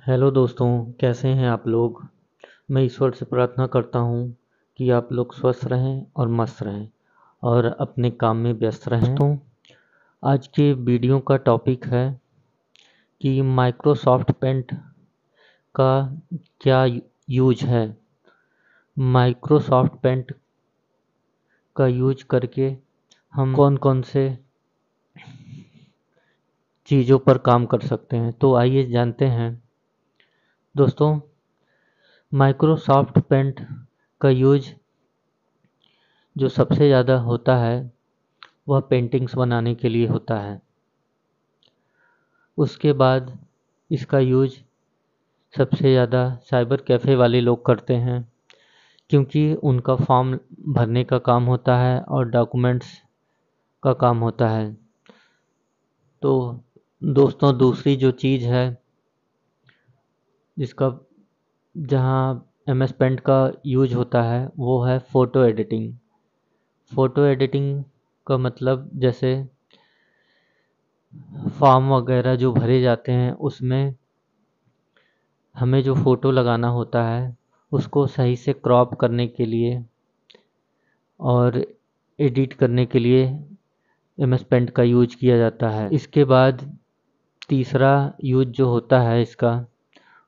Hello दोस्तों, कैसे हैं आप लोग। मैं ईश्वर से प्रार्थना करता हूँ कि आप लोग स्वस्थ रहें और मस्त रहें और अपने काम में व्यस्त रहें। दोस्तों, आज के वीडियो का टॉपिक है कि माइक्रोसॉफ्ट पेंट का क्या यूज है। माइक्रोसॉफ्ट पेंट का यूज करके हम कौन कौन से चीज़ों पर काम कर सकते हैं, तो आइए जानते हैं। दोस्तों, माइक्रोसॉफ्ट पेंट का यूज जो सबसे ज़्यादा होता है वह पेंटिंग्स बनाने के लिए होता है। उसके बाद इसका यूज सबसे ज़्यादा साइबर कैफ़े वाले लोग करते हैं, क्योंकि उनका फॉर्म भरने का काम होता है और डॉक्यूमेंट्स का काम होता है। तो दोस्तों, दूसरी जो चीज़ है जिसका जहाँ MS पेंट का यूज होता है वो है फ़ोटो एडिटिंग। फ़ोटो एडिटिंग का मतलब जैसे फॉर्म वगैरह जो भरे जाते हैं उसमें हमें जो फ़ोटो लगाना होता है उसको सही से क्रॉप करने के लिए और एडिट करने के लिए MS पेंट का यूज किया जाता है। इसके बाद तीसरा यूज जो होता है इसका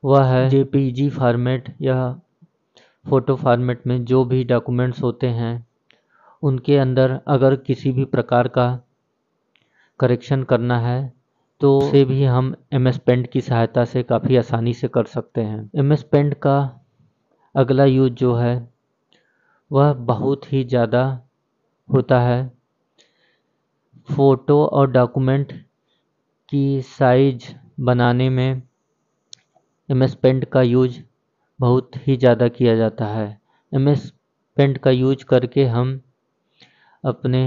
वह है JPG फॉर्मेट या फ़ोटो फॉर्मेट में जो भी डॉक्यूमेंट्स होते हैं उनके अंदर अगर किसी भी प्रकार का करेक्शन करना है तो उसे भी हम MS पेंट की सहायता से काफ़ी आसानी से कर सकते हैं। MS पेंट का अगला यूज जो है वह बहुत ही ज़्यादा होता है फ़ोटो और डॉक्यूमेंट की साइज बनाने में। MS पेंट का यूज बहुत ही ज़्यादा किया जाता है। MS पेंट का यूज करके हम अपने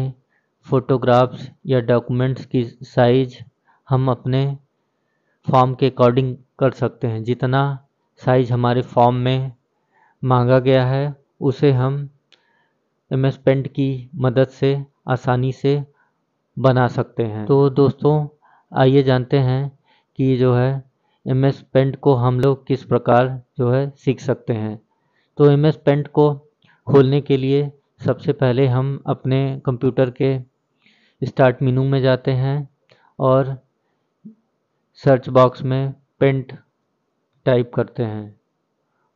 फ़ोटोग्राफ्स या डॉक्यूमेंट्स की साइज हम अपने फॉर्म के अकॉर्डिंग कर सकते हैं। जितना साइज हमारे फॉर्म में मांगा गया है उसे हम MS पेंट की मदद से आसानी से बना सकते हैं। तो दोस्तों, आइए जानते हैं कि जो है MS पेंट को हम लोग किस प्रकार जो है सीख सकते हैं। तो MS पेंट को खोलने के लिए सबसे पहले हम अपने कंप्यूटर के स्टार्ट मेनू में जाते हैं और सर्च बॉक्स में पेंट टाइप करते हैं।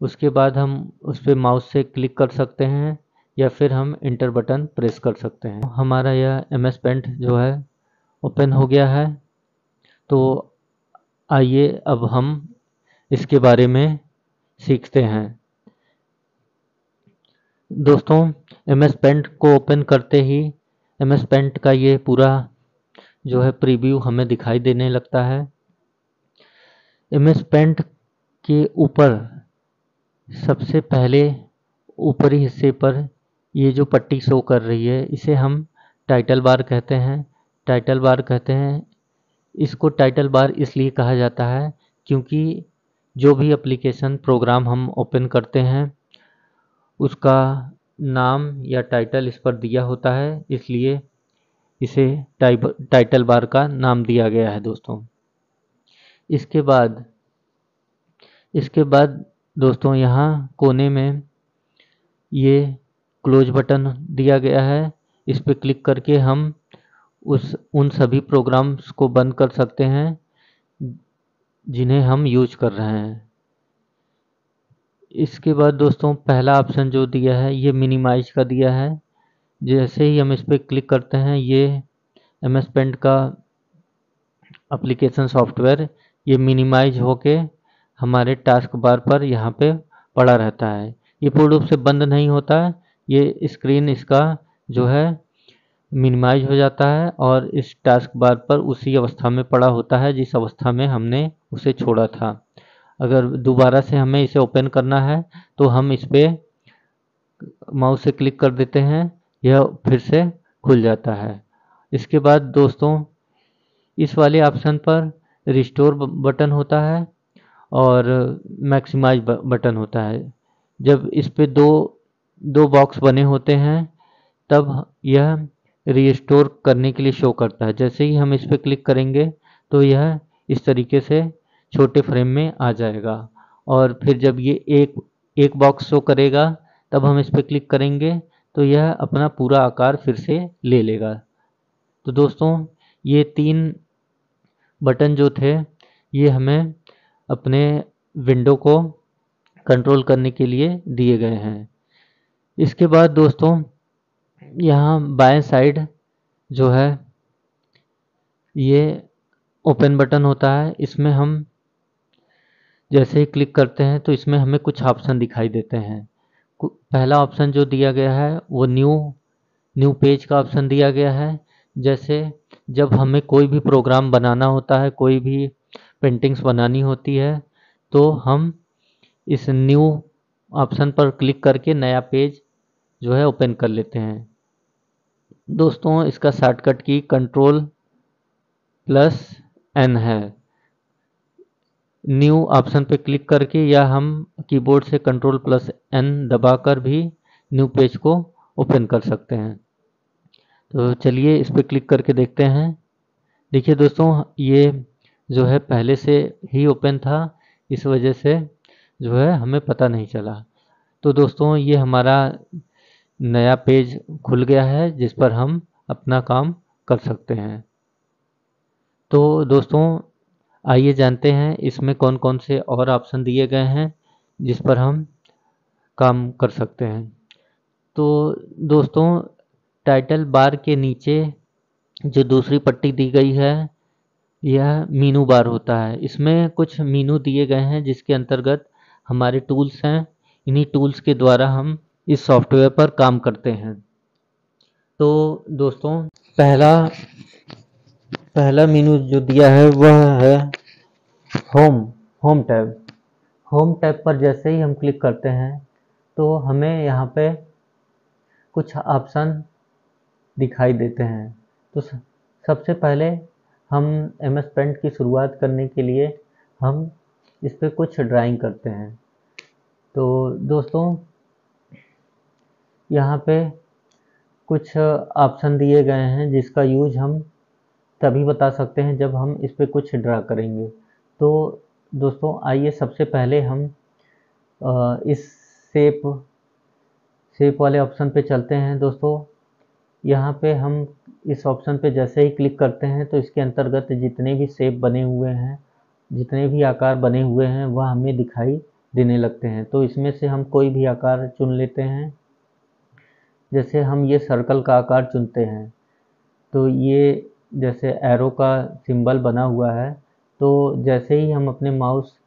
उसके बाद हम उस पर माउस से क्लिक कर सकते हैं या फिर हम इंटर बटन प्रेस कर सकते हैं। हमारा यह MS पेंट जो है ओपन हो गया है। तो आइए अब हम इसके बारे में सीखते हैं। दोस्तों, MS पेंट को ओपन करते ही MS पेंट का ये पूरा जो है प्रीव्यू हमें दिखाई देने लगता है। MS पेंट के ऊपर सबसे पहले ऊपरी हिस्से पर ये जो पट्टी शो कर रही है इसे हम टाइटल बार कहते हैं। टाइटल बार कहते हैं इसको टाइटल बार इसलिए कहा जाता है क्योंकि जो भी एप्लीकेशन प्रोग्राम हम ओपन करते हैं उसका नाम या टाइटल इस पर दिया होता है, इसलिए इसे टाइटल बार का नाम दिया गया है दोस्तों। इसके बाद दोस्तों, यहाँ कोने में ये क्लोज बटन दिया गया है। इस पर क्लिक करके हम उन सभी प्रोग्राम्स को बंद कर सकते हैं जिन्हें हम यूज कर रहे हैं। इसके बाद दोस्तों, पहला ऑप्शन जो दिया है ये मिनिमाइज का दिया है। जैसे ही हम इस पर क्लिक करते हैं ये MS पेंट का एप्लीकेशन सॉफ्टवेयर ये मिनिमाइज होके हमारे टास्क बार पर यहाँ पे पड़ा रहता है। ये पूर्ण रूप से बंद नहीं होता है, ये स्क्रीन इसका जो है मिनिमाइज हो जाता है और इस टास्क बार पर उसी अवस्था में पड़ा होता है जिस अवस्था में हमने उसे छोड़ा था। अगर दोबारा से हमें इसे ओपन करना है तो हम इस पर माउस से क्लिक कर देते हैं, यह फिर से खुल जाता है। इसके बाद दोस्तों, इस वाले ऑप्शन पर रिस्टोर बटन होता है और मैक्सिमाइज बटन होता है। जब इस पे दो बॉक्स बने होते हैं तब यह रिस्टोर करने के लिए शो करता है। जैसे ही हम इस पे क्लिक करेंगे तो यह इस तरीके से छोटे फ्रेम में आ जाएगा। और फिर जब ये एक एक बॉक्स शो करेगा तब हम इस पर क्लिक करेंगे तो यह अपना पूरा आकार फिर से ले लेगा। तो दोस्तों ये 3 बटन जो थे ये हमें अपने विंडो को कंट्रोल करने के लिए दिए गए हैं। इसके बाद दोस्तों यहाँ बाएं साइड जो है ये ओपन बटन होता है। इसमें हम जैसे ही क्लिक करते हैं तो इसमें हमें कुछ ऑप्शन दिखाई देते हैं। पहला ऑप्शन जो दिया गया है वो न्यू पेज का ऑप्शन दिया गया है। जैसे जब हमें कोई भी प्रोग्राम बनाना होता है, कोई भी पेंटिंग्स बनानी होती है, तो हम इस न्यू ऑप्शन पर क्लिक करके नया पेज जो है ओपन कर लेते हैं। दोस्तों इसका शॉर्टकट की Ctrl+N है। न्यू ऑप्शन पे क्लिक करके या हम कीबोर्ड से Ctrl+N दबाकर भी न्यू पेज को ओपन कर सकते हैं। तो चलिए इस पे क्लिक करके देखते हैं। देखिए दोस्तों ये जो है पहले से ही ओपन था, इस वजह से जो है हमें पता नहीं चला। तो दोस्तों ये हमारा नया पेज खुल गया है जिस पर हम अपना काम कर सकते हैं। तो दोस्तों आइए जानते हैं इसमें कौन कौन से और ऑप्शन दिए गए हैं जिस पर हम काम कर सकते हैं। तो दोस्तों टाइटल बार के नीचे जो दूसरी पट्टी दी गई है यह मीनू बार होता है। इसमें कुछ मीनू दिए गए हैं जिसके अंतर्गत हमारे टूल्स हैं। इन्हीं टूल्स के द्वारा हम इस सॉफ्टवेयर पर काम करते हैं। तो दोस्तों पहला पहला मीनू जो दिया है वह है होम टैब। होम टैब पर जैसे ही हम क्लिक करते हैं तो हमें यहाँ पे कुछ ऑप्शन दिखाई देते हैं। तो सबसे पहले हम MS पेंट की शुरुआत करने के लिए हम इस पर कुछ ड्राइंग करते हैं। तो दोस्तों यहाँ पे कुछ ऑप्शन दिए गए हैं जिसका यूज हम तभी बता सकते हैं जब हम इस पे कुछ ड्रा करेंगे। तो दोस्तों आइए सबसे पहले हम इस शेप वाले ऑप्शन पे चलते हैं। दोस्तों यहाँ पे हम इस ऑप्शन पे जैसे ही क्लिक करते हैं तो इसके अंतर्गत जितने भी शेप बने हुए हैं, जितने भी आकार बने हुए हैं वह हमें दिखाई देने लगते हैं। तो इसमें से हम कोई भी आकार चुन लेते हैं। जैसे हम ये सर्कल का आकार चुनते हैं तो ये जैसे एरो का सिंबल बना हुआ है, तो जैसे ही हम अपने माउस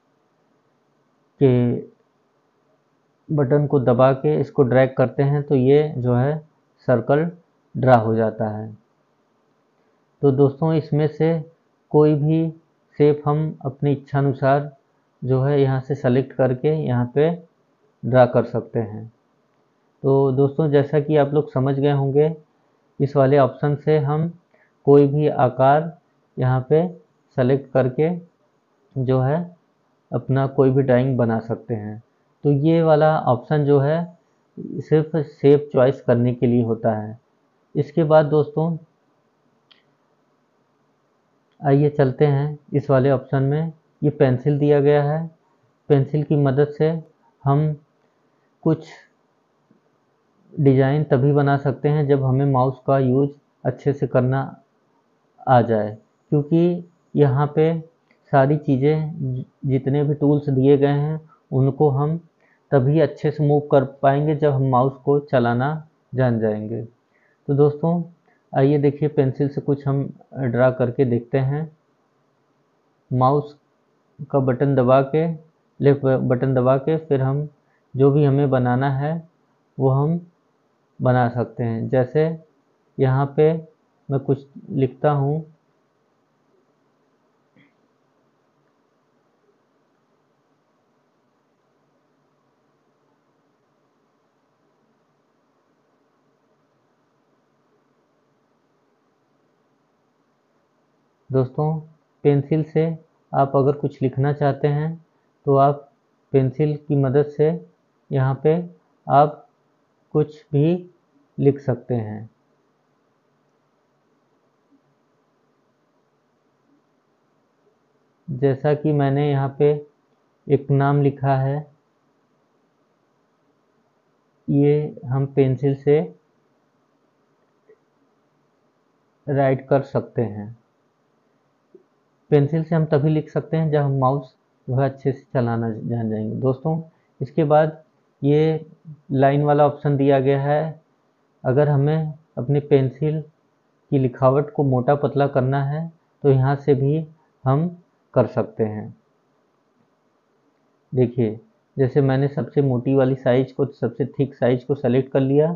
के बटन को दबा के इसको ड्रैग करते हैं तो ये जो है सर्कल ड्रा हो जाता है। तो दोस्तों इसमें से कोई भी शेप हम अपनी इच्छा अनुसार जो है यहाँ से सेलेक्ट करके यहाँ पे ड्रा कर सकते हैं। तो दोस्तों जैसा कि आप लोग समझ गए होंगे, इस वाले ऑप्शन से हम कोई भी आकार यहाँ पे सेलेक्ट करके जो है अपना कोई भी ड्राइंग बना सकते हैं। तो ये वाला ऑप्शन जो है सिर्फ शेप चॉइस करने के लिए होता है। इसके बाद दोस्तों आइए चलते हैं इस वाले ऑप्शन में। ये पेंसिल दिया गया है। पेंसिल की मदद से हम कुछ डिज़ाइन तभी बना सकते हैं जब हमें माउस का यूज अच्छे से करना आ जाए, क्योंकि यहाँ पे सारी चीज़ें जितने भी टूल्स दिए गए हैं उनको हम तभी अच्छे से मूव कर पाएंगे जब हम माउस को चलाना जान जाएंगे। तो दोस्तों आइए देखिए पेंसिल से कुछ हम ड्रा करके देखते हैं। माउस का बटन दबा के, लेफ्ट बटन दबा के फिर हम जो भी हमें बनाना है वो हम बना सकते हैं। जैसे यहाँ पे मैं कुछ लिखता हूँ। दोस्तों पेंसिल से आप अगर कुछ लिखना चाहते हैं तो आप पेंसिल की मदद से यहाँ पे आप कुछ भी लिख सकते हैं। जैसा कि मैंने यहाँ पे एक नाम लिखा है, ये हम पेंसिल से राइट कर सकते हैं। पेंसिल से हम तभी लिख सकते हैं जब हम माउस जो है अच्छे से चलाना जान जाएंगे दोस्तों। इसके बाद ये लाइन वाला ऑप्शन दिया गया है। अगर हमें अपनी पेंसिल की लिखावट को मोटा पतला करना है तो यहाँ से भी हम कर सकते हैं। देखिए, जैसे मैंने सबसे मोटी वाली साइज को, सबसे थिक साइज को सेलेक्ट कर लिया,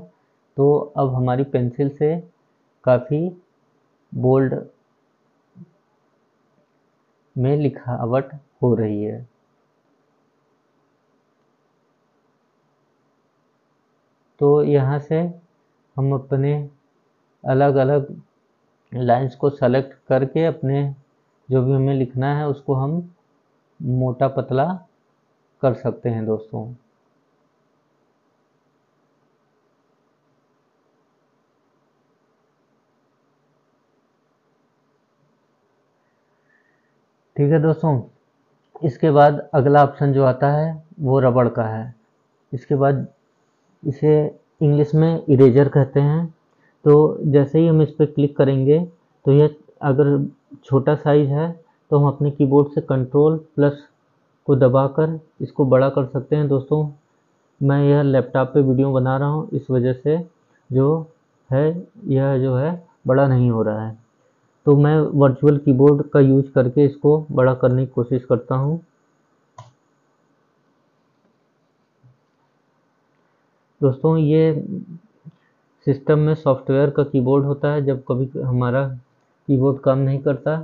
तो अब हमारी पेंसिल से काफ़ी बोल्ड में लिखावट हो रही है। तो यहाँ से हम अपने अलग अलग लाइंस को सेलेक्ट करके अपने जो भी हमें लिखना है उसको हम मोटा पतला कर सकते हैं दोस्तों। ठीक है दोस्तों, इसके बाद अगला ऑप्शन जो आता है वो रबड़ का है। इसके बाद इसे इंग्लिश में इरेजर कहते हैं। तो जैसे ही हम इस पर क्लिक करेंगे तो यह, अगर छोटा साइज है तो हम अपने कीबोर्ड से कंट्रोल प्लस को दबाकर इसको बड़ा कर सकते हैं दोस्तों। मैं यह लैपटॉप पे वीडियो बना रहा हूँ, इस वजह से जो है यह जो है बड़ा नहीं हो रहा है। तो मैं वर्चुअल कीबोर्ड का यूज करके इसको बड़ा करने की कोशिश करता हूँ। दोस्तों, ये सिस्टम में सॉफ्टवेयर का कीबोर्ड होता है। जब कभी हमारा कीबोर्ड काम नहीं करता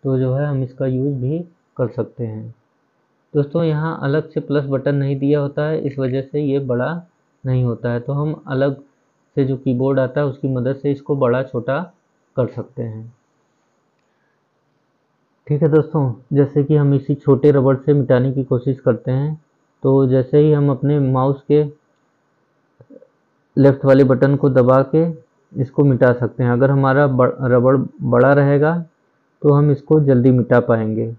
तो जो है हम इसका यूज भी कर सकते हैं। दोस्तों, यहाँ अलग से प्लस बटन नहीं दिया होता है, इस वजह से ये बड़ा नहीं होता है। तो हम अलग से जो कीबोर्ड आता है उसकी मदद से इसको बड़ा छोटा कर सकते हैं। ठीक है दोस्तों, जैसे कि हम इसी छोटे रबड़ से मिटाने की कोशिश करते हैं। तो जैसे ही हम अपने माउस के लेफ्ट वाले बटन को दबा के इसको मिटा सकते हैं। अगर हमारा रबड़ बड़ा रहेगा तो हम इसको जल्दी मिटा पाएंगे।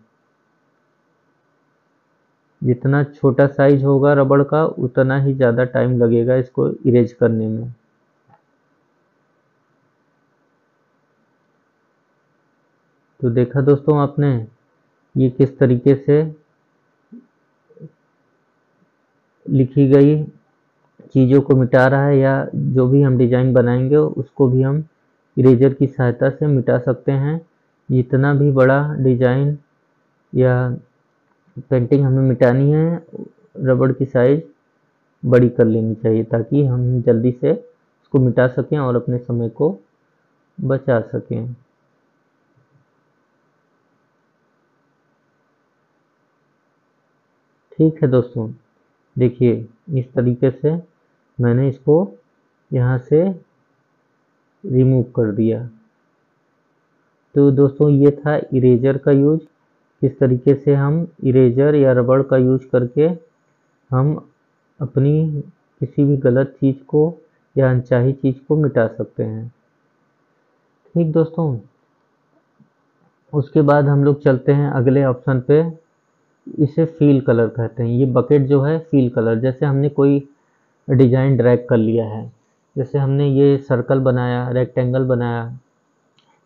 जितना छोटा साइज होगा रबड़ का उतना ही ज़्यादा टाइम लगेगा इसको इरेज करने में। तो देखा दोस्तों आपने, ये किस तरीके से लिखी गई चीज़ों को मिटा रहा है, या जो भी हम डिज़ाइन बनाएंगे उसको भी हम इरेजर की सहायता से मिटा सकते हैं। जितना भी बड़ा डिज़ाइन या पेंटिंग हमें मिटानी है, रबड़ की साइज बड़ी कर लेनी चाहिए ताकि हम जल्दी से उसको मिटा सकें और अपने समय को बचा सकें। ठीक है दोस्तों, देखिए इस तरीके से मैंने इसको यहाँ से रिमूव कर दिया। तो दोस्तों, ये था इरेजर का यूज। किस तरीके से हम इरेजर या रबड़ का यूज करके हम अपनी किसी भी गलत चीज़ को या अनचाही चीज़ को मिटा सकते हैं। ठीक दोस्तों, उसके बाद हम लोग चलते हैं अगले ऑप्शन पे। इसे फील कलर कहते हैं। ये बकेट जो है फील कलर, जैसे हमने कोई डिजाइन ड्रैग कर लिया है, जैसे हमने ये सर्कल बनाया, रेक्टेंगल बनाया,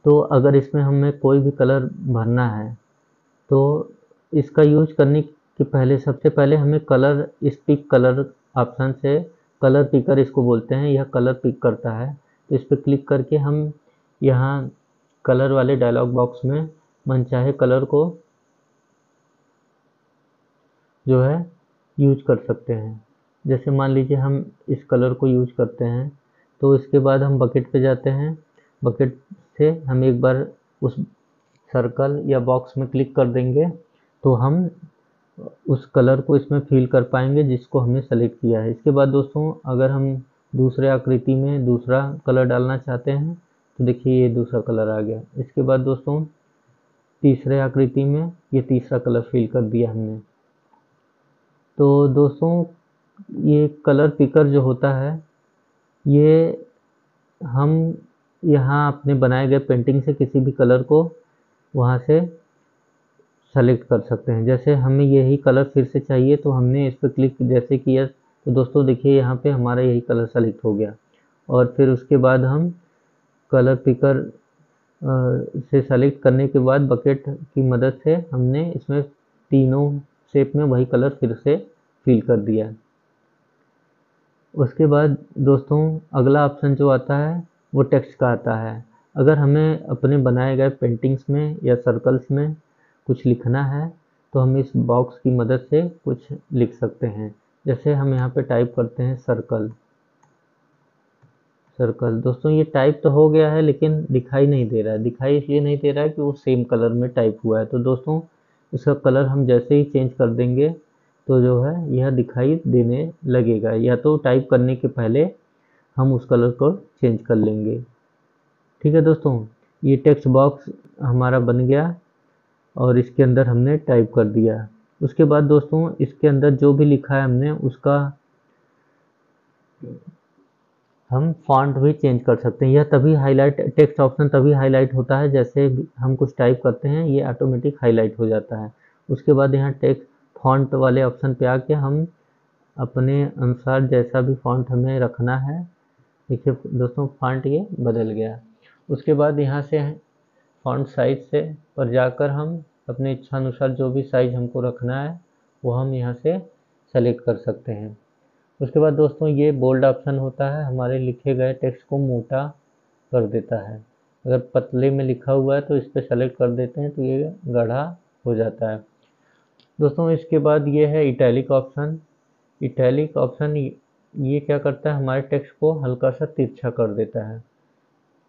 तो अगर इसमें हमें कोई भी कलर भरना है तो इसका यूज करने के पहले सबसे पहले हमें कलर स्पिक कलर ऑप्शन से, कलर पिकर इसको बोलते हैं, यह कलर पिक करता है। तो इस पर क्लिक करके हम यहाँ कलर वाले डायलॉग बॉक्स में मनचाहे कलर को जो है यूज कर सकते हैं। जैसे मान लीजिए हम इस कलर को यूज करते हैं, तो इसके बाद हम बकेट पे जाते हैं। बकेट से हम एक बार उस सर्कल या बॉक्स में क्लिक कर देंगे तो हम उस कलर को इसमें फिल कर पाएंगे जिसको हमने सेलेक्ट किया है। इसके बाद दोस्तों, अगर हम दूसरे आकृति में दूसरा कलर डालना चाहते हैं तो देखिए ये दूसरा कलर आ गया। इसके बाद दोस्तों, तीसरे आकृति में ये तीसरा कलर फिल कर दिया हमने। तो दोस्तों, ये कलर पिकर जो होता है, ये हम यहाँ अपने बनाए गए पेंटिंग से किसी भी कलर को वहाँ से सेलेक्ट कर सकते हैं। जैसे हमें यही कलर फिर से चाहिए तो हमने इस पर क्लिक जैसे किया तो दोस्तों देखिए यहाँ पे हमारा यही कलर सेलेक्ट हो गया। और फिर उसके बाद हम कलर पिकर से सेलेक्ट करने के बाद बकेट की मदद से हमने इसमें तीनों शेप में वही कलर फिर से फिल कर दिया। उसके बाद दोस्तों अगला ऑप्शन जो आता है वो टेक्स्ट का आता है। अगर हमें अपने बनाए गए पेंटिंग्स में या सर्कल्स में कुछ लिखना है तो हम इस बॉक्स की मदद से कुछ लिख सकते हैं। जैसे हम यहाँ पे टाइप करते हैं सर्कल। सर्कल दोस्तों ये टाइप तो हो गया है लेकिन दिखाई नहीं दे रहा है। दिखाई इसलिए नहीं दे रहा है कि वो सेम कलर में टाइप हुआ है। तो दोस्तों इसका कलर हम जैसे ही चेंज कर देंगे तो जो है यह दिखाई देने लगेगा, या तो टाइप करने के पहले हम उस कलर को चेंज कर लेंगे। ठीक है दोस्तों, ये टेक्स्ट बॉक्स हमारा बन गया और इसके अंदर हमने टाइप कर दिया। उसके बाद दोस्तों इसके अंदर जो भी लिखा है हमने उसका हम फॉन्ट भी चेंज कर सकते हैं। यह तभी हाईलाइट, टेक्स्ट ऑप्शन तभी हाईलाइट होता है जैसे हम कुछ टाइप करते हैं ये ऑटोमेटिक हाईलाइट हो जाता है। उसके बाद यहाँ टेक्स्ट फॉन्ट वाले ऑप्शन पे आके हम अपने अनुसार जैसा भी फॉन्ट हमें रखना है, देखिए दोस्तों फॉन्ट ये बदल गया। उसके बाद यहाँ से फॉन्ट साइज से पर जाकर हम अपने इच्छा अनुसार जो भी साइज हमको रखना है वो हम यहाँ से सेलेक्ट कर सकते हैं। उसके बाद दोस्तों ये बोल्ड ऑप्शन होता है, हमारे लिखे गए टेक्स्ट को मोटा कर देता है। अगर पतले में लिखा हुआ है तो इस पर सेलेक्ट कर देते हैं तो ये गाढ़ा हो जाता है। दोस्तों इसके बाद ये है इटैलिक ऑप्शन। इटैलिक ऑप्शन ये क्या करता है, हमारे टेक्स्ट को हल्का सा तिरछा कर देता है।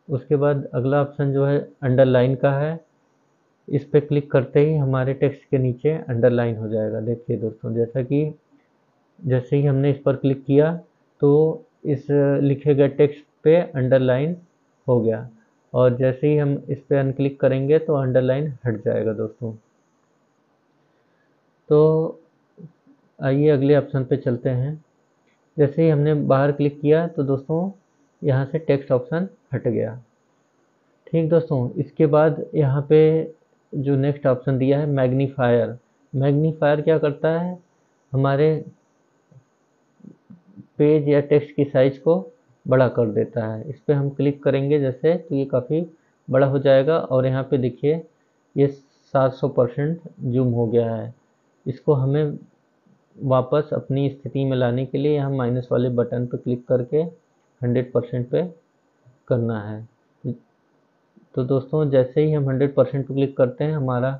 उसके बाद अगला ऑप्शन जो है अंडरलाइन का है। इस पे क्लिक करते ही हमारे टेक्स्ट के नीचे अंडरलाइन हो जाएगा। देखिए दोस्तों जैसा कि जैसे ही हमने इस पर क्लिक किया तो इस लिखे गए टेक्स्ट पे अंडरलाइन हो गया, और जैसे ही हम इस पे अनक्लिक करेंगे तो अंडरलाइन हट जाएगा दोस्तों। तो आइए अगले ऑप्शन पे चलते हैं। जैसे ही हमने बाहर क्लिक किया तो दोस्तों यहाँ से टेक्स्ट ऑप्शन हट गया। ठीक दोस्तों, इसके बाद यहाँ पे जो नेक्स्ट ऑप्शन दिया है मैग्नीफायर। मैग्नीफायर क्या करता है, हमारे पेज या टेक्स्ट की साइज को बड़ा कर देता है। इस पर हम क्लिक करेंगे जैसे तो ये काफ़ी बड़ा हो जाएगा, और यहाँ पे देखिए ये 700% जूम हो गया है। इसको हमें वापस अपनी स्थिति में लाने के लिए यहाँ माइनस वाले बटन पर क्लिक करके 100% पे करना है। तो दोस्तों जैसे ही हम 100% पे क्लिक करते हैं हमारा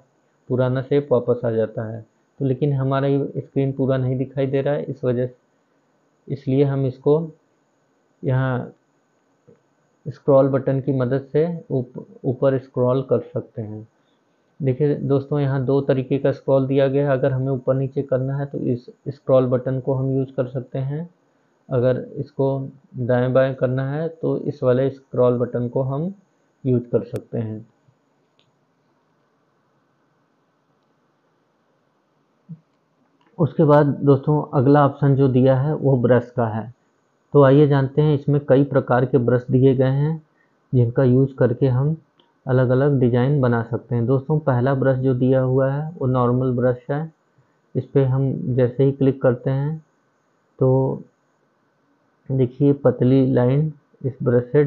पुराना शेप वापस आ जाता है। तो लेकिन हमारा ये स्क्रीन पूरा नहीं दिखाई दे रहा है, इस वजह इसलिए हम इसको यहाँ स्क्रॉल बटन की मदद से ऊपर स्क्रॉल कर सकते हैं। देखिए दोस्तों यहाँ दो तरीके का स्क्रॉल दिया गया है। अगर हमें ऊपर नीचे करना है तो इस स्क्रॉल बटन को हम यूज कर सकते हैं। अगर इसको दाएं बाएं करना है तो इस वाले स्क्रॉल बटन को हम यूज कर सकते हैं। उसके बाद दोस्तों अगला ऑप्शन जो दिया है वो ब्रश का है। तो आइए जानते हैं, इसमें कई प्रकार के ब्रश दिए गए हैं जिनका यूज करके हम अलग अलग डिजाइन बना सकते हैं। दोस्तों पहला ब्रश जो दिया हुआ है वो नॉर्मल ब्रश है। इस पर हम जैसे ही क्लिक करते हैं तो देखिए पतली लाइन इस ब्रश से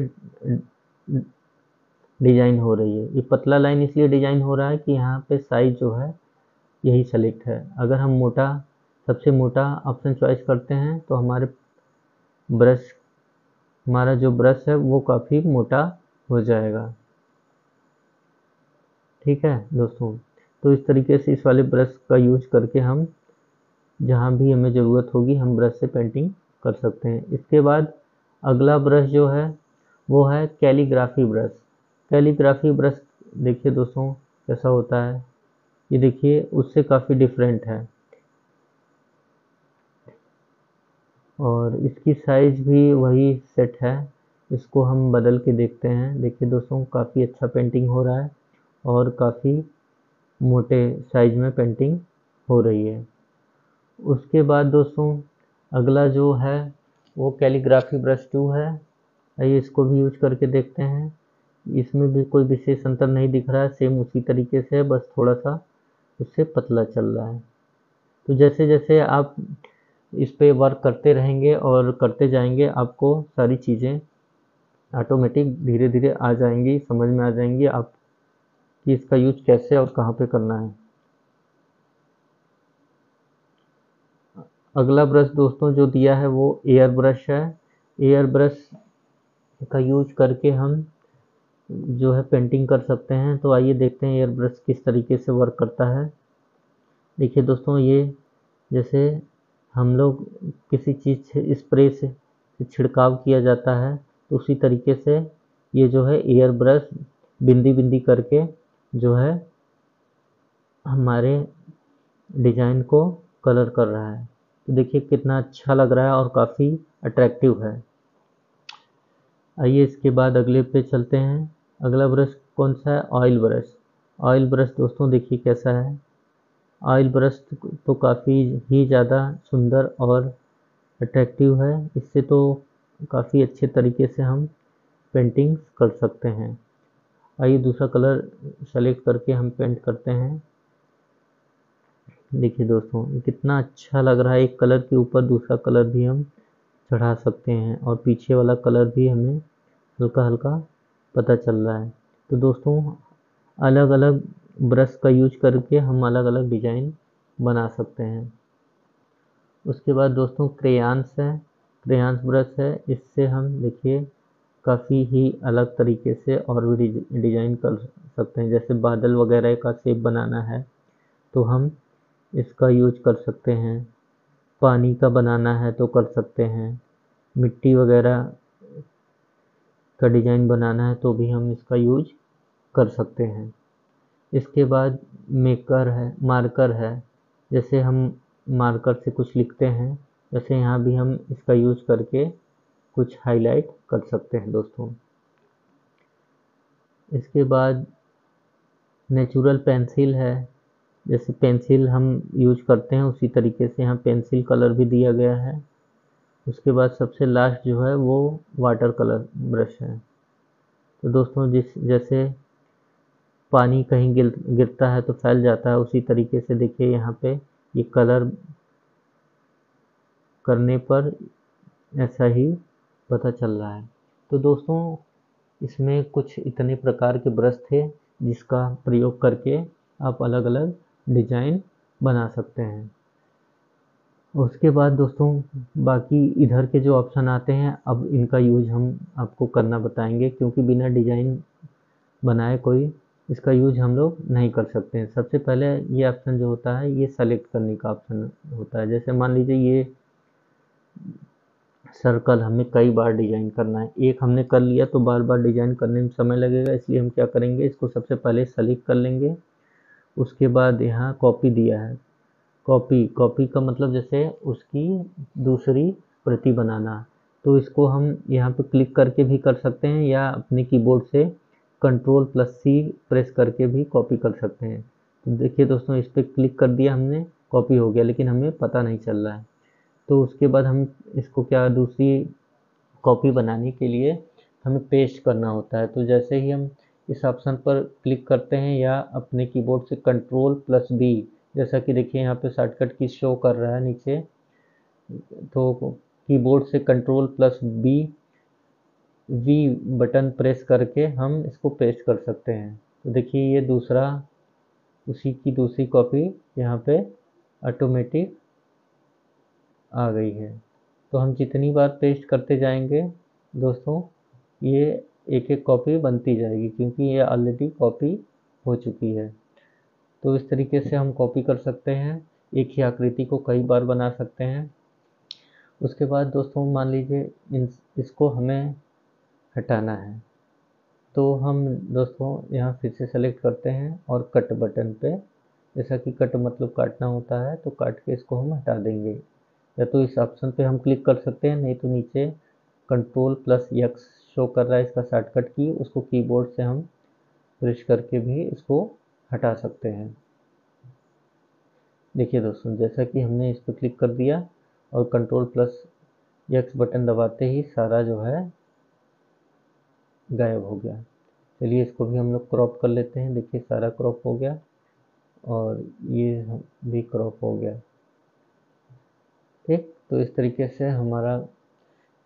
डिजाइन हो रही है। ये पतला लाइन इसलिए डिजाइन हो रहा है कि यहाँ पे साइज जो है यही सेलेक्ट है। अगर हम मोटा, सबसे मोटा ऑप्शन चॉइस करते हैं तो ब्रश हमारा जो ब्रश है वो काफ़ी मोटा हो जाएगा। ठीक है दोस्तों, तो इस तरीके से इस वाले ब्रश का यूज करके हम जहाँ भी हमें ज़रूरत होगी हम ब्रश से पेंटिंग कर सकते हैं। इसके बाद अगला ब्रश जो है वो है कैलीग्राफी ब्रश। कैलीग्राफी ब्रश देखिए दोस्तों कैसा होता है, ये देखिए उससे काफ़ी डिफरेंट है और इसकी साइज भी वही सेट है। इसको हम बदल के देखते हैं। देखिए दोस्तों काफ़ी अच्छा पेंटिंग हो रहा है और काफ़ी मोटे साइज में पेंटिंग हो रही है। उसके बाद दोस्तों अगला जो है वो कैलीग्राफी ब्रश 2 है। आइए इसको भी यूज करके देखते हैं। इसमें भी कोई विशेष अंतर नहीं दिख रहा है, सेम उसी तरीके से है, बस थोड़ा सा उससे पतला चल रहा है। तो जैसे जैसे आप इस पे वर्क करते रहेंगे और करते जाएंगे, आपको सारी चीज़ें ऑटोमेटिक धीरे धीरे आ जाएंगी, समझ में आ जाएंगी आप कि इसका यूज कैसे और कहाँ पे करना है। अगला ब्रश दोस्तों जो दिया है वो एयर ब्रश है। एयर ब्रश का यूज करके हम जो है पेंटिंग कर सकते हैं। तो आइए देखते हैं एयर ब्रश किस तरीके से वर्क करता है। देखिए दोस्तों, ये जैसे हम लोग किसी चीज़ से स्प्रे से छिड़काव किया जाता है, तो उसी तरीके से ये जो है एयर ब्रश बिंदी बिंदी करके जो है हमारे डिजाइन को कलर कर रहा है। तो देखिए कितना अच्छा लग रहा है और काफ़ी अट्रैक्टिव है। आइए इसके बाद अगले पे चलते हैं। अगला ब्रश कौन सा है? Oil brush. ऑयल ब्रश दोस्तों देखिए कैसा है। ऑयल ब्रश तो काफ़ी ही ज़्यादा सुंदर और अट्रैक्टिव है। इससे तो काफ़ी अच्छे तरीके से हम पेंटिंग कर सकते हैं। आइए दूसरा कलर सेलेक्ट करके हम पेंट करते हैं। देखिए दोस्तों ये कितना अच्छा लग रहा है। एक कलर के ऊपर दूसरा कलर भी हम चढ़ा सकते हैं और पीछे वाला कलर भी हमें हल्का हल्का पता चल रहा है। तो दोस्तों अलग अलग ब्रश का यूज करके हम अलग अलग डिजाइन बना सकते हैं। उसके बाद दोस्तों क्रेयॉन्स है। क्रेयॉन्स ब्रश है। इससे हम देखिए काफ़ी ही अलग तरीके से और भी डिजाइन कर सकते हैं। जैसे बादल वगैरह का शेप बनाना है तो हम इसका यूज कर सकते हैं। पानी का बनाना है तो कर सकते हैं। मिट्टी वगैरह का डिजाइन बनाना है तो भी हम इसका यूज कर सकते हैं। इसके बाद मेकर है, मार्कर है। जैसे हम मार्कर से कुछ लिखते हैं, जैसे यहाँ भी हम इसका यूज करके कुछ हाईलाइट कर सकते हैं दोस्तों। इसके बाद नेचुरल पेंसिल है। जैसे पेंसिल हम यूज करते हैं उसी तरीके से यहाँ पेंसिल कलर भी दिया गया है। उसके बाद सबसे लास्ट जो है वो वाटर कलर ब्रश है। तो दोस्तों जिस जैसे पानी कहीं गिरता है तो फैल जाता है, उसी तरीके से देखिए यहाँ पे ये कलर करने पर ऐसा ही पता चल रहा है। तो दोस्तों इसमें कुछ इतने प्रकार के ब्रश थे जिसका प्रयोग करके आप अलग अलग डिजाइन बना सकते हैं। उसके बाद दोस्तों बाकी इधर के जो ऑप्शन आते हैं, अब इनका यूज हम आपको करना बताएंगे, क्योंकि बिना डिजाइन बनाए कोई इसका यूज हम लोग नहीं कर सकते हैं। सबसे पहले ये ऑप्शन जो होता है ये सेलेक्ट करने का ऑप्शन होता है। जैसे मान लीजिए ये सर्कल हमें कई बार डिजाइन करना है, एक हमने कर लिया तो बार बार डिजाइन करने में समय लगेगा, इसलिए हम क्या करेंगे, इसको सबसे पहले सेलेक्ट कर लेंगे। उसके बाद यहाँ कॉपी दिया है। कॉपी कॉपी का मतलब जैसे उसकी दूसरी प्रति बनाना। तो इसको हम यहाँ पे क्लिक करके भी कर सकते हैं या अपने कीबोर्ड से Ctrl+C प्रेस करके भी कॉपी कर सकते हैं। तो देखिए दोस्तों इस पर क्लिक कर दिया हमने, कॉपी हो गया, लेकिन हमें पता नहीं चल रहा है। तो उसके बाद हम इसको क्या दूसरी कॉपी बनाने के लिए हमें पेस्ट करना होता है। तो जैसे ही हम इस ऑप्शन पर क्लिक करते हैं या अपने कीबोर्ड से Ctrl+B, जैसा कि देखिए यहाँ पे शॉर्टकट की शो कर रहा है नीचे, तो कीबोर्ड से Ctrl+B वी बटन प्रेस करके हम इसको पेस्ट कर सकते हैं। तो देखिए ये दूसरा उसी की दूसरी कॉपी यहाँ पे ऑटोमेटिक आ गई है। तो हम जितनी बार पेस्ट करते जाएंगे दोस्तों ये एक एक कॉपी बनती जाएगी, क्योंकि ये ऑलरेडी कॉपी हो चुकी है। तो इस तरीके से हम कॉपी कर सकते हैं, एक ही आकृति को कई बार बना सकते हैं। उसके बाद दोस्तों मान लीजिए इसको हमें हटाना है, तो हम दोस्तों यहाँ फिर से सेलेक्ट करते हैं और कट बटन पे, जैसा कि कट मतलब काटना होता है, तो काट के इसको हम हटा देंगे। या तो इस ऑप्शन पे हम क्लिक कर सकते हैं, नहीं तो नीचे Ctrl+X शो कर रहा है इसका शॉर्टकट की, उसको कीबोर्ड से हम प्रेस करके भी इसको हटा सकते हैं। देखिए दोस्तों जैसा कि हमने इस पर क्लिक कर दिया और Ctrl+X बटन दबाते ही सारा जो है गायब हो गया। चलिए इसको भी हम लोग क्रॉप कर लेते हैं। देखिए सारा क्रॉप हो गया। और ये भी क्रॉप हो गया। ठीक, तो इस तरीके से हमारा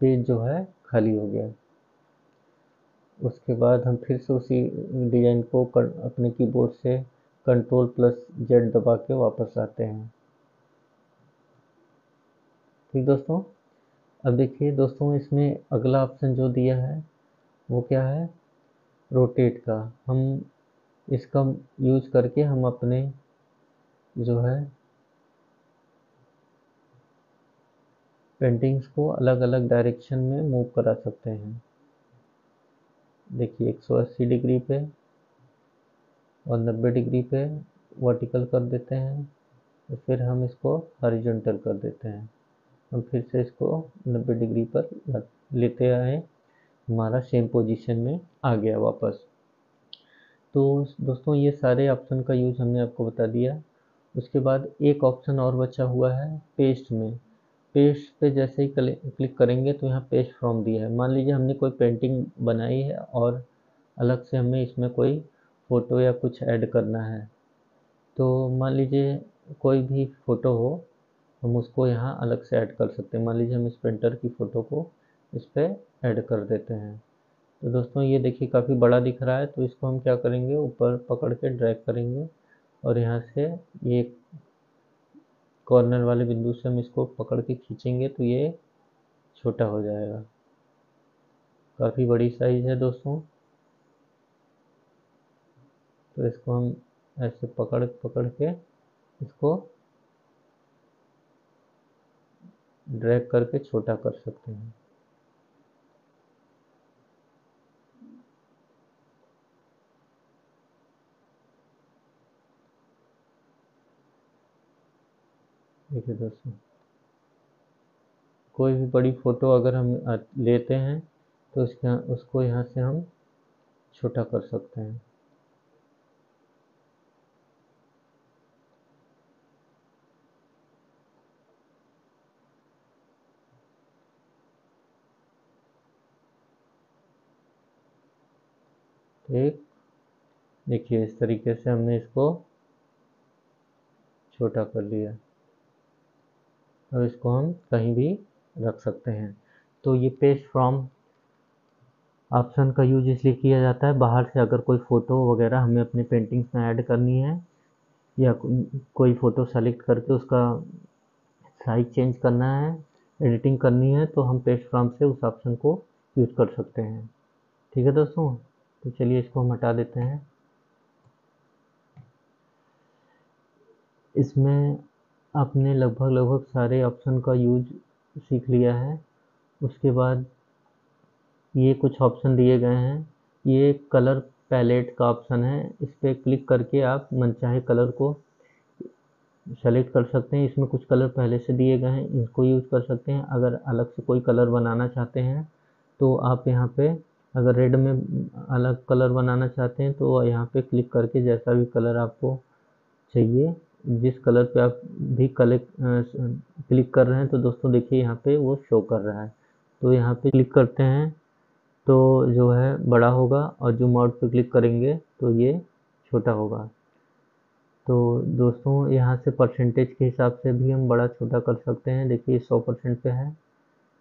पेज जो है खाली हो गया। उसके बाद हम फिर से उसी डिज़ाइन को अपने कीबोर्ड से Ctrl+Z दबा के वापस आते हैं। ठीक दोस्तों, अब देखिए दोस्तों, इसमें अगला ऑप्शन जो दिया है वो क्या है, रोटेट का। हम इसका यूज करके हम अपने जो है पेंटिंग्स को अलग अलग डायरेक्शन में मूव करा सकते हैं। देखिए 180 डिग्री पे और 90 डिग्री पे वर्टिकल कर देते हैं, तो फिर हम इसको हॉरिजॉन्टल कर देते हैं। हम फिर से इसको 90 डिग्री पर लेते आए, हमारा सेम पोजीशन में आ गया वापस। तो दोस्तों ये सारे ऑप्शन का यूज हमने आपको बता दिया। उसके बाद एक ऑप्शन और बचा हुआ है पेस्ट में। पेस्ट पे जैसे ही क्लिक करेंगे तो यहाँ पेस्ट फ्रॉम दिया है। मान लीजिए हमने कोई पेंटिंग बनाई है और अलग से हमें इसमें कोई फ़ोटो या कुछ ऐड करना है, तो मान लीजिए कोई भी फ़ोटो हो, हम उसको यहाँ अलग से ऐड कर सकते हैं। मान लीजिए हम इस पेंटर की फ़ोटो को इस पर ऐड कर देते हैं। तो दोस्तों ये देखिए काफ़ी बड़ा दिख रहा है, तो इसको हम क्या करेंगे, ऊपर पकड़ के ड्रैग करेंगे और यहाँ से ये कॉर्नर वाले बिंदु से हम इसको पकड़ के खींचेंगे तो ये छोटा हो जाएगा। काफ़ी बड़ी साइज़ है दोस्तों, तो इसको हम ऐसे पकड़ पकड़ के इसको ड्रैग करके छोटा कर सकते हैं। देखिए दोस्तों, कोई भी बड़ी फ़ोटो अगर हम लेते हैं तो उसको यहाँ से हम छोटा कर सकते हैं। ठीक, देखिए इस तरीके से हमने इसको छोटा कर लिया। अब इसको हम कहीं भी रख सकते हैं। तो ये पेस्ट फ्रॉम ऑप्शन का यूज इसलिए किया जाता है, बाहर से अगर कोई फ़ोटो वगैरह हमें अपने पेंटिंग्स में ऐड करनी है या कोई फ़ोटो सेलेक्ट करके उसका साइज चेंज करना है, एडिटिंग करनी है, तो हम पेस्ट फ्रॉम से उस ऑप्शन को यूज कर सकते हैं। ठीक है दोस्तों, तो चलिए इसको हम हटा देते हैं। इसमें आपने लगभग लगभग सारे ऑप्शन का यूज सीख लिया है। उसके बाद ये कुछ ऑप्शन दिए गए हैं। ये कलर पैलेट का ऑप्शन है, इस पर क्लिक करके आप मनचाहे कलर को सेलेक्ट कर सकते हैं। इसमें कुछ कलर पहले से दिए गए हैं, इनको यूज़ कर सकते हैं। अगर अलग से कोई कलर बनाना चाहते हैं तो आप यहाँ पे, अगर रेड में अलग कलर बनाना चाहते हैं तो यहाँ पे क्लिक करके जैसा भी कलर आपको चाहिए, जिस कलर पे आप भी क्लिक कर रहे हैं, तो दोस्तों देखिए यहाँ पे वो शो कर रहा है। तो यहाँ पे क्लिक करते हैं तो जो है बड़ा होगा और जो मोड पे क्लिक करेंगे तो ये छोटा होगा। तो दोस्तों यहाँ से परसेंटेज के हिसाब से भी हम बड़ा छोटा कर सकते हैं। देखिए 100% पे है